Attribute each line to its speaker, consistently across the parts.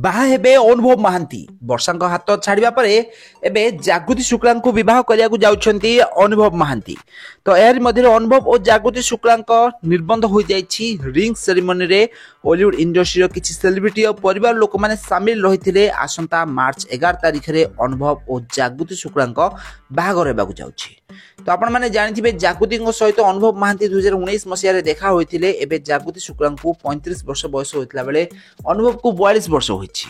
Speaker 1: बाहा हेबे अनुभव महांती वर्षा हाथ छाड़ा पर एवं जागृति शुक्ला बह करने जाउछंती अनुभव महांती। तो यार मध्य अनुभव और जागृति शुक्ला निर्बंध हो जाइछि रिंग सेरेमनी रे हॉलीवुड इंडस्ट्री किसी सेलिब्रिटी और परिवार लोक माने सामिल रही आसंता मार्च 11 तारिख रे अनुभव और जागृति शुक्ला बाहागर होगा जाउछि। तो आपण माने जानिथिबे जागृति सहित अनुभव महांती 2019 मसीह रे देखा होइथिले। एबे जागृति शुक्ला 35 वर्ष बयस होइतला बेले अनुभव को 42 वर्ष होइछि।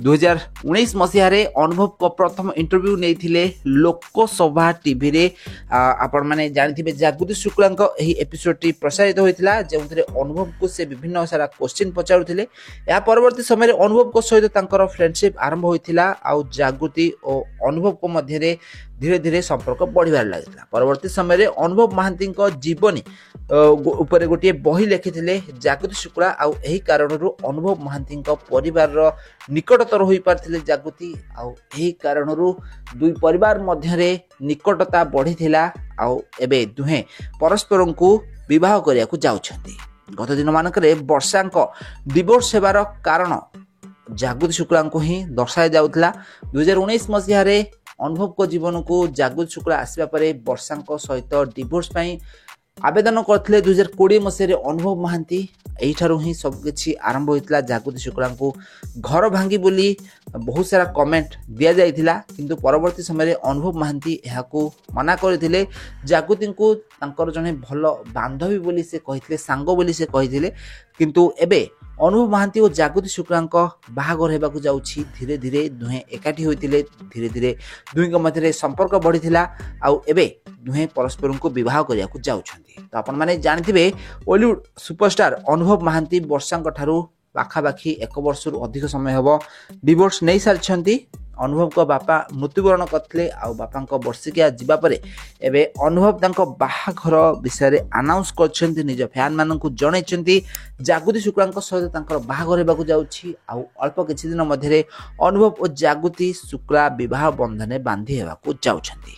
Speaker 1: 2019 मसीह रे अनुभव को प्रथम इंटरव्यू नेइथिले लोकसभा टीवी रे। आपण माने जानिथिबे जागृति शुक्ला एही एपिसोड टी प्रसारित होइथिला जेउथरे अनुभव को से विभिन्न सारा क्वेश्चन पचारुथिले। या परवर्ती समय रे अनुभव को सहित तांकर फ्रेंडशिप आरंभ होइथिला आ जागृति और अनुभव को मध्य रे धीरे धीरे संपर्क बढ़िबार लागिला। परवर्ती समय रे अनुभव महांती जीवनी ऊपर गोटे बही लिखिथिले जागृति शुक्ला। आ एही कारणरू अनुभव महांती परिवार रो निकटतर होई पारथिले जागृति। आ एही कारणरू दुई परिवार मध्य रे निकटता बढ़िथिला। आ एबे दुहे परस्पर को विवाह करिया को जाउछंती। गत दिन मानकरे वर्षांक डिवोर्स हेबार कारण जागृति शुक्ला को ही दर्शाई जाउथला। 2019 मसीह रे अनुभव को जीवन को जागृति शुक्ला आसवा पर वर्षांक सहित डिवोर्स पाई आवेदन करथिले। 2020 मसीह अनुभव महांती एठारु ही सब किछि आरंभ होइतला। जागृति शुक्ला को घर भांगी बोली बहुत सारा कमेंट दिया जाइथिला, किंतु परवर्ती समय अनुभव महांती एहाकू मना करथिले। जागृति को तांकर जने भलो बांधवी बोली से कहिथिले, सांग बोली से कहिथिले, किंतु एबे अनुभव महांती और जागृति शुक्ला बाहागर हेबाकू जाउछि। धीरे धीरे दुहे एकाठी होइतिले, धीरे धीरे दुहींक मध्य संपर्क बढ़िथिला। आउ एबे दुहे परस्पर को विवाह करिया को जाउछंती। तो आपण माने जानिथिबे हॉलीवुड सुपरस्टार अनुभव महांती वर्षांक ठारू पाखापाखि 1 वर्षरू अधिक समय हबो डिवोर्स नहीं सारिछंती। अनुभव को बापा मृत्युवरण करथिले। आ बापा वर्षिकिया जीवा परे एबे अनुभव तांको बाहाघर विषय रे अनाउंस करछंती, निज फैन माननकु जणैछंती जागृति शुक्ला सहित तांकर बाहाघर हेबाकू जाउछि। आ अल्प किछि दिन मध्यरे अनुभव और जागृति शुक्ला विवाह बंधने बांधी हेबाकू जाउछंती।